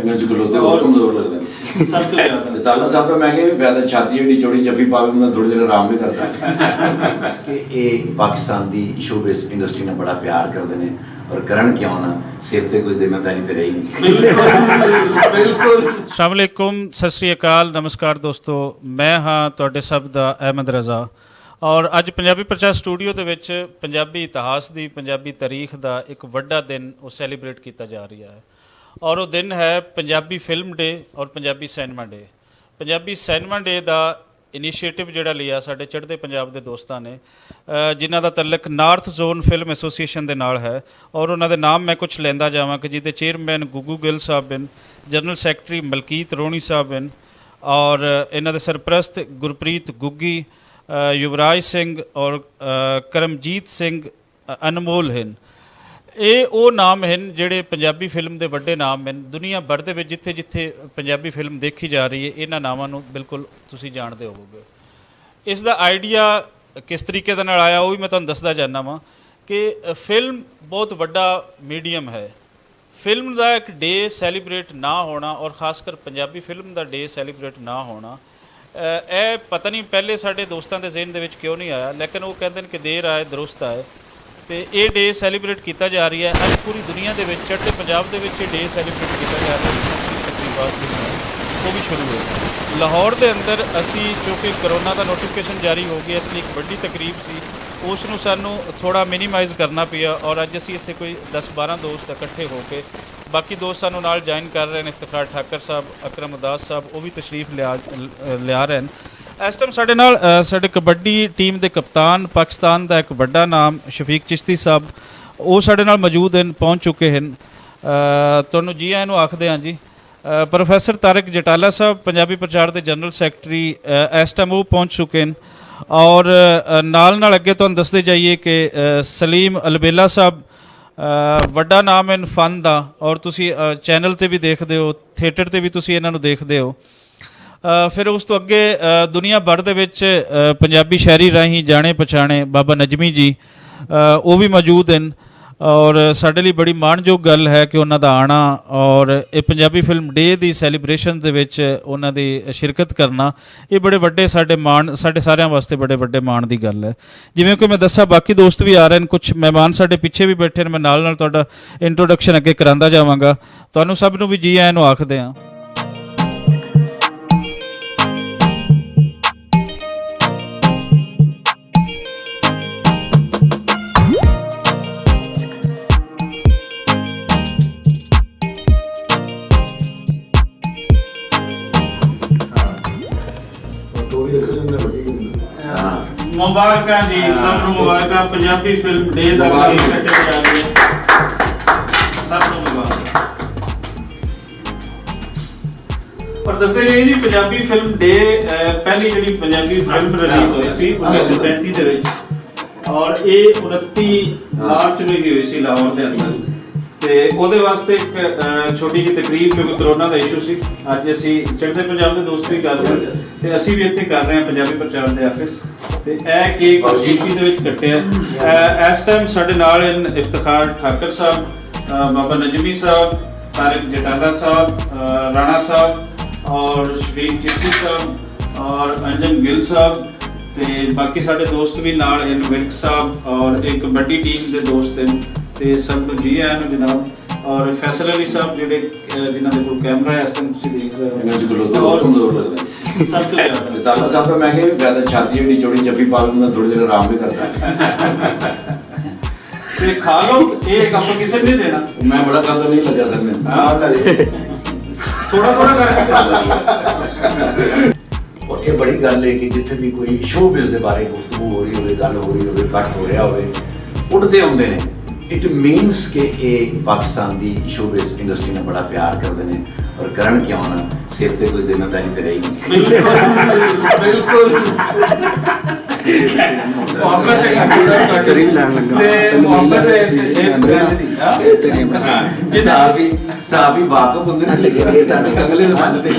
ਇਹਨਾਂ 'ਚ ਖਲੋਤੇ ਹੋਰ ਕਮਜ਼ੋਰ ਲੱਗਦੇ ਨੇ ਸਭ ਤੋਂ ਜ਼ਿਆਦਾ। ਤਾਲਾ ਸਾਹਿਬ ਤਾਂ ਮੈਂ ਕਿਹਾ ਵੀ ਫਾਇਦਾ ਛਾਤੀ ਏਡੀ ਚੌੜੀ ਜੱਫੀ ਪਾਵੇ ਮੈਂ ਥੋੜੀ ਦੇਰ ਆਰਾਮ ਵੀ ਕਰ ਸਕਦਾ ਕਿ ਇਹ ਪਾਕਿਸਤਾਨ ਦੀ ਸ਼ੋਬਿਜ਼ ਇੰਡਸਟਰੀ ਨਾਲ ਬੜਾ ਪਿਆਰ ਕਰਦੇ ਨੇ ਔਰ ਕਰਨ ਕਿਉਂ ਨਾ ਸਿਰ ਤੇ ਕੋਈ ਜ਼ਿੰਮੇਵਾਰੀ ਤੇ ਰਹੀ ਨਹੀਂ। ਬਿਲਕੁਲ। अस्सलाम वालेकुम, सत श्री अकाल, नमस्कार दोस्तों। मैं हाँ ਤੁਹਾਡੇ ਸਭ ਦਾ ਅਹਿਮਦ ਰਜ਼ਾ ਔਰ ਅੱਜ ਪੰਜਾਬੀ ਪ੍ਰਚਾਰ ਸਟੂਡੀਓ ਦੇ ਵਿੱਚ ਪੰਜਾਬੀ ਇਤਿਹਾਸ ਦੀ ਪੰਜਾਬੀ ਤਾਰੀਖ ਦਾ ਇੱਕ ਵੱਡਾ ਦਿਨ ਉਹ ਸੈਲੀਬ੍ਰੇਟ ਕੀਤਾ ਜਾ ਰਿਹਾ ਹੈ ਔਰ ਉਹ ਦਿਨ ਹੈ ਪੰਜਾਬੀ ਫਿਲਮ ਡੇ ਔਰ ਪੰਜਾਬੀ ਸਿਨੇਮਾ ਡੇ। ਪੰਜਾਬੀ ਸਿਨੇਮਾ ਡੇ ਦਾ ਇਨੀਸ਼ੀਏਟਿਵ ਜਿਹੜਾ ਲਿਆ ਸਾਡੇ ਚੜ੍ਹਦੇ ਪੰਜਾਬ ਦੇ ਦੋਸਤਾਂ ਨੇ ਜਿਨ੍ਹਾਂ ਦਾ ਤਲਕ ਨਾਰਥ ਜ਼ੋਨ ਫਿਲਮ ਐਸੋਸੀਏਸ਼ਨ ਦੇ ਨਾਲ ਹੈ ਔਰ ਉਹਨਾਂ ਦੇ ਨਾਮ ਮੈਂ ਕੁਛ ਲੈਂਦਾ ਜਾਵਾਂ ਕਿ ਜਿਹਦੇ ਚੇਅਰਮੈਨ ਗੁੱਗੂ ਗਿੱਲ ਸਾਹਿਬ ਹਨ, ਜਨਰਲ ਸੈਕਟਰੀ ਮਲਕੀਤ ਰੋਣੀ ਸਾਹਿਬ ਹਨ ਔਰ ਇਹਨਾਂ ਦੇ ਸਰਪ੍ਰਸਤ ਗੁਰਪ੍ਰੀਤ ਗੁੱਗੀ, ਯੁਵਰਾਜ ਸਿੰਘ ਔਰ ਕਰਮਜੀਤ ਸਿੰਘ ਅਨਮੋਲ ਹਨ। ਇਹ ਉਹ ਨਾਮ ਹਨ ਜਿਹੜੇ ਪੰਜਾਬੀ ਫਿਲਮ ਦੇ ਵੱਡੇ ਨਾਮ ਹਨ। ਦੁਨੀਆ ਭਰ ਦੇ ਵਿੱਚ ਜਿੱਥੇ ਜਿੱਥੇ ਪੰਜਾਬੀ ਫਿਲਮ ਦੇਖੀ ਜਾ ਰਹੀ ਹੈ ਇਹਨਾਂ ਨਾਵਾਂ ਨੂੰ ਬਿਲਕੁਲ ਤੁਸੀਂ ਜਾਣਦੇ ਹੋਵੋਗੇ। ਇਸ ਦਾ ਆਈਡੀਆ ਕਿਸ ਤਰੀਕੇ ਦੇ ਨਾਲ ਆਇਆ ਉਹ ਵੀ ਮੈਂ ਤੁਹਾਨੂੰ ਦੱਸਦਾ ਜਾਂਦਾ ਵਾਂ ਕਿ ਫਿਲਮ ਬਹੁਤ ਵੱਡਾ ਮੀਡੀਅਮ ਹੈ। ਫਿਲਮ ਦਾ ਇੱਕ ਡੇ ਸੈਲੀਬ੍ਰੇਟ ਨਾ ਹੋਣਾ ਔਰ ਖਾਸ ਕਰ ਪੰਜਾਬੀ ਫਿਲਮ ਦਾ ਡੇ ਸੈਲੀਬ੍ਰੇਟ ਨਾ ਹੋਣਾ ਇਹ ਪਤਾ ਨਹੀਂ ਪਹਿਲੇ ਸਾਡੇ ਦੋਸਤਾਂ ਦੇ ਜ਼ਿਹਨ ਦੇ ਵਿੱਚ ਕਿਉਂ ਨਹੀਂ ਆਇਆ, ਲੇਕਿਨ ਉਹ ਕਹਿੰਦੇ ਨੇ ਕਿ ਦੇਰ ਆਏ ਦਰੁਸਤ ਆਏ ਤੇ ਇਹ ਡੇ ਸੈਲੀਬ੍ਰੇਟ ਕੀਤਾ ਜਾ ਰਹੀ ਹੈ। ਅੱਜ ਪੂਰੀ ਦੁਨੀਆ ਦੇ ਵਿੱਚ ਚੜ੍ਹਦੇ ਪੰਜਾਬ ਦੇ ਵਿੱਚ ਇਹ ਡੇ ਸੈਲੀਬ੍ਰੇਟ ਕੀਤਾ ਜਾ ਰਿਹਾ ਹੈ। ਉਹ ਵੀ ਸ਼ੁਰੂ ਹੋਈ ਲਾਹੌਰ ਦੇ ਅੰਦਰ। ਅਸੀਂ ਕਿਉਂਕਿ ਕਰੋਨਾ ਦਾ ਨੋਟੀਫਿਕੇਸ਼ਨ ਜਾਰੀ ਹੋ ਗਿਆ ਇਸ ਲਈ ਇੱਕ ਵੱਡੀ ਤਕਰੀਬ ਸੀ, ਉਸ ਨੂੰ ਸਾਨੂੰ ਥੋੜ੍ਹਾ ਮਿਨੀਮਾਈਜ਼ ਕਰਨਾ ਪਿਆ ਔਰ ਅੱਜ ਅਸੀਂ ਇੱਥੇ ਕੋਈ 10-12 ਦੋਸਤ ਇਕੱਠੇ ਹੋ ਕੇ, ਬਾਕੀ ਦੋਸਤ ਸਾਨੂੰ ਨਾਲ ਜੁਆਇਨ ਕਰ ਰਹੇ ਨੇ, ਇਫਤਖਾਰ ਠਾਕਰ ਸਾਹਿਬ, ਅਕਰਮ ਉਦਾਸ ਸਾਹਿਬ ਉਹ ਵੀ ਤਸ਼ਰੀਫ ਲਿਆ ਰਹੇ ਨੇ। ਇਸ ਟਾਈਮ ਸਾਡੇ ਨਾਲ ਸਾਡੇ ਕਬੱਡੀ ਟੀਮ ਦੇ ਕਪਤਾਨ, ਪਾਕਿਸਤਾਨ ਦਾ ਇੱਕ ਵੱਡਾ ਨਾਮ ਸ਼ਫੀਕ ਚਿਸ਼ਤੀ ਸਾਹਿਬ ਉਹ ਸਾਡੇ ਨਾਲ ਮੌਜੂਦ ਹਨ, ਪਹੁੰਚ ਚੁੱਕੇ ਹਨ। ਤੁਹਾਨੂੰ ਜੀ ਆਇਆਂ ਨੂੰ ਆਖਦੇ ਹਾਂ ਜੀ। ਪ੍ਰੋਫੈਸਰ ਤਾਰਿਕ ਜਟਾਲਾ ਸਾਹਿਬ ਪੰਜਾਬੀ ਪ੍ਰਚਾਰ ਦੇ ਜਨਰਲ ਸੈਕਟਰੀ ਇਸ ਟਾਈਮ ਉਹ ਪਹੁੰਚ ਚੁੱਕੇ ਹਨ ਔਰ ਨਾਲ ਅੱਗੇ ਤੁਹਾਨੂੰ ਦੱਸਦੇ ਜਾਈਏ ਕਿ ਸਲੀਮ ਅਲਬੇਲਾ ਸਾਹਿਬ ਵੱਡਾ ਨਾਮ ਹੈ ਫਨ ਦਾ ਔਰ ਤੁਸੀਂ ਚੈਨਲ 'ਤੇ ਵੀ ਦੇਖਦੇ ਹੋ, ਥੀਏਟਰ 'ਤੇ ਵੀ ਤੁਸੀਂ ਇਹਨਾਂ ਨੂੰ ਦੇਖਦੇ ਹੋ। ਫਿਰ ਉਸ ਤੋਂ ਅੱਗੇ ਦੁਨੀਆ ਭਰ ਦੇ ਵਿੱਚ ਪੰਜਾਬੀ ਸ਼ਾਇਰੀ ਰਾਹੀਂ ਜਾਣੇ ਪਛਾਣੇ ਬਾਬਾ ਨਜਮੀ ਜੀ ਉਹ ਵੀ ਮੌਜੂਦ ਹਨ ਔਰ ਸਾਡੇ ਲਈ ਬੜੀ ਮਾਣਯੋਗ ਗੱਲ ਹੈ ਕਿ ਉਹਨਾਂ ਦਾ ਆਉਣਾ ਔਰ ਇਹ ਪੰਜਾਬੀ ਫਿਲਮ ਡੇ ਦੀ ਸੈਲੀਬ੍ਰੇਸ਼ਨ ਦੇ ਵਿੱਚ ਉਹਨਾਂ ਦੀ ਸ਼ਿਰਕਤ ਕਰਨਾ ਇਹ ਬੜੇ ਵੱਡੇ ਸਾਡੇ ਸਾਰਿਆਂ ਵਾਸਤੇ ਬੜੇ ਵੱਡੇ ਮਾਣ ਦੀ ਗੱਲ ਹੈ। ਜਿਵੇਂ ਕਿ ਮੈਂ ਦੱਸਿਆ ਬਾਕੀ ਦੋਸਤ ਵੀ ਆ ਰਹੇ ਨੇ, ਕੁਛ ਮਹਿਮਾਨ ਸਾਡੇ ਪਿੱਛੇ ਵੀ ਬੈਠੇ ਨੇ। ਮੈਂ ਨਾਲ ਤੁਹਾਡਾ ਇੰਟਰੋਡਕਸ਼ਨ ਅੱਗੇ ਕਰਾਂਦਾ ਜਾਵਾਂਗਾ। ਤੁਹਾਨੂੰ ਸਭ ਨੂੰ ਵੀ ਜੀ ਆਇਆਂ ਨੂੰ ਆਖਦੇ ਹਾਂ। ਮੁਬਾਰਕਾਂ ਜੀ ਸਭ ਨੂੰ, ਮੁਬਾਰਕਾਂ। ਪੰਜਾਬੀ ਫਿਲਮ ਡੇ ਦਾ ਸਭ ਨੂੰ ਮੁਬਾਰਕਾਂ। ਪਰ ਦੱਸਿਆ ਜੀ ਪੰਜਾਬੀ ਫਿਲਮ ਡੇ ਪਹਿਲੀ ਜਿਹੜੀ ਪੰਜਾਬੀ ਫਿਲਮ ਰਿਲੀਜ਼ ਹੋਈ ਸੀ 1935 ਦੇ ਵਿੱਚ ਔਰ ਇਹ 29 ਮਾਰਚ ਨੂੰ ਹੀ ਹੋਈ ਸੀ ਲਾਹੌਰ ਦੇ ਅੰਦਰ ਤੇ ਉਹਦੇ ਵਾਸਤੇ ਇੱਕ ਛੋਟੀ ਜਿਹੀ ਤਕਰੀਬ ਕਿਉਂਕਿ ਕਰੋਨਾ ਦਾ ਇਸ਼ੂ ਸੀ। ਅੱਜ ਅਸੀਂ ਚੜ੍ਹਦੇ ਪੰਜਾਬ ਦੇ ਦੋਸਤ ਵੀ ਕਰ ਰਹੇ ਤੇ ਅਸੀਂ ਵੀ ਇੱਥੇ ਕਰ ਰਹੇ ਹਾਂ ਪੰਜਾਬੀ ਪ੍ਰਚਾਰ ਦੇ ਆਫਿਸ ਤੇ ਇਹ ਕੇਕ ਖੁਸ਼ੀ ਦੇ ਵਿੱਚ ਕੱਟਿਆ। ਇਸ ਟਾਈਮ ਸਾਡੇ ਨਾਲ ਇਫਤਖਾਰ ਠਾਕਰ ਸਾਹਿਬ, ਬਾਬਾ ਨਜਮੀ ਸਾਹਿਬ, ਤਾਰਿਕ ਜਟਾਲਾ ਸਾਹਿਬ, ਰਾਣਾ ਸਾਹਿਬ ਔਰ ਸ਼ਫੀਕ ਚਿਸ਼ਤੀ ਸਾਹਿਬ ਔਰ ਅੰਜਨ ਗਿੱਲ ਸਾਹਿਬ ਤੇ ਬਾਕੀ ਸਾਡੇ ਦੋਸਤ ਵੀ ਨਾਲ ਹਨ, ਵਿਰਕ ਸਾਹਿਬ ਔਰ ਇੱਕ ਵੱਡੀ ਟੀਮ ਦੇ ਦੋਸਤ ਹਨ ਤੇ ਸਭ ਨੂੰ ਜੀ ਆਇਆਂ ਨੂੰ ਜਨਾਬ। ਔਰ ਫੈਸਲ ਅਲੀ ਸਾਹਿਬ ਜਿਹੜੇ ਜਿਨ੍ਹਾਂ ਦੇ ਕੋਲ ਕੈਮਰਾ ਹੈ ਇਸ ਟਾਈਮ ਤੁਸੀਂ ਦੇਖ ਰਹੇ ਹੋ, ਇਹਨਾਂ 'ਚ ਖਲੋਤੇ ਹੋਰ ਕਮਜ਼ੋਰ ਲੱਗਦੇ ਨੇ ਸਭ ਤੋਂ ਜ਼ਿਆਦਾ। ਤਾਲਾ ਸਾਹਿਬ ਤਾਂ ਮੈਂ ਕਿਹਾ ਵੀ ਫਾਇਦਾ ਛਾਤੀ ਏਡੀ ਚੌੜੀ ਜੱਫੀ ਪਾਵੇ ਮੈਂ ਥੋੜੀ ਦੇਰ ਆਰਾਮ ਵੀ ਕਰ ਸਕਦਾ ਤੇ ਖਾ ਲਓ, ਇਹ ਕੰਮ ਕਿਸੇ ਨੂੰ ਨਹੀਂ ਦੇਣਾ। ਮੈਂ ਬੜਾ ਕੰਮ ਨਹੀਂ ਲੱਗਾ ਸਰ ਮੈਨੂੰ ਥੋੜਾ ਕਰਕੇ ਔਰ ਇਹ ਬੜੀ ਗੱਲ ਹੈ ਕਿ ਜਿੱਥੇ ਵੀ ਕੋਈ ਸ਼ੋਬਿਜ਼ ਦੇ ਬਾਰੇ ਗੁਫ਼ਤਗੂ ਹੋ ਰਹੀ ਹੋਵੇ, ਗੱਲ ਹੋ ਰਹੀ ਹੋਵੇ, ਇਕੱਠ ਹੋ ਰਿਹਾ ਹੋਵੇ, ਉੱਠਦੇ ਆਉਂਦੇ ਨੇ। ਇਟ ਮੀਨਸ ਕਿ ਇਹ ਪਾਕਿਸਤਾਨ ਦੀ ਸ਼ੋਬਿਜ਼ ਇੰਡਸਟਰੀ ਨਾਲ ਬੜਾ ਪਿਆਰ ਕਰਦੇ ਨੇ ਔਰ ਕਰਨ ਕਿਉਂ ਨਾ ਸਿਰ ਤੇ ਕੋਈ ਜ਼ਿੰਮੇਵਾਰੀ ਤੇ ਰਹੀ ਨਹੀਂ। ਬਿਲਕੁਲ ਸਾਫੀ ਵਾਕਫ ਹੁੰਦੇ ਨੇ ਅਗਲੇ ਜ਼ਮਾਨੇ ਦੇ